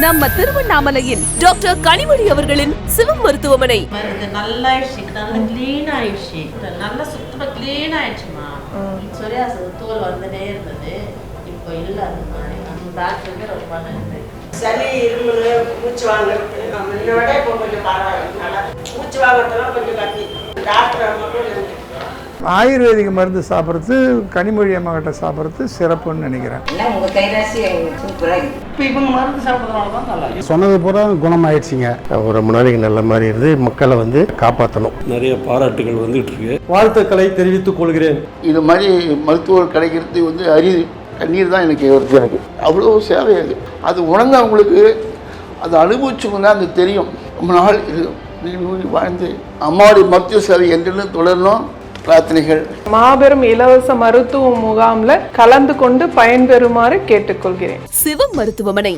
நம்ம திருவண்ணாமலையில் டாக்டர் கனிமொழி அவர்களின் சிவம் மருத்துவமனை. நல்லா கிளீன் ஆயிடுச்சு, நல்லா சுத்தமா கிளீன் ஆயிடுச்சுமா. சொரியாசு தோல் வந்துட்டே இருந்தது, இப்போ இல்லை. அந்த மாதிரி நம்ம டாக்டருக்கு ரொம்ப நன்றி. சளி இருமல் மூச்சு வாங்குறது முன்னோட இப்போ கொஞ்சம் பரவாயில்ல. நல்லா மூச்சு வாங்குறதுலாம் கொஞ்சம் கம்மி. டாக்டர் மட்டும் நன்றி. ஆயுர்வேதிக் மருந்து சாப்பிட்றது கனிமொழி அம்மாக்கிட்ட சாப்பிட்றது சிறப்புன்னு நினைக்கிறேன். இப்போ இவங்க மருந்து சாப்பிட்றதுனால தான் நல்லா சொன்னது பூரா குணமாயிடுச்சுங்க. ஒரு முன்னாடிக்கு நல்ல மாதிரி இருந்து மக்களை காப்பாற்றணும். நிறைய பாராட்டுகள் வந்துட்டு இருக்கு. வாழ்த்துக்களை தெரிவித்துக் கொள்கிறேன். இது மாதிரி மருத்துவர் கிடைக்கிறது அரிது. கண்ணீர் தான் எனக்கு வருது. எனக்கு அவ்வளோ சேவை அது உணர்ந்தவங்களுக்கு அது அனுபவிச்சுக்கணும் அது தெரியும். ரொம்ப நாள் இது வாழ்ந்து அம்மாவுடைய மருத்துவ சேவை என்று தொடரணும். பிரார்த்தனைகள். மாபெரும் இலவச மருத்துவ முகாம்ல கலந்து கொண்டு பயன்பெறுமாறு கேட்டுக்கொள்கிறேன். சிவம் மருத்துவமனை.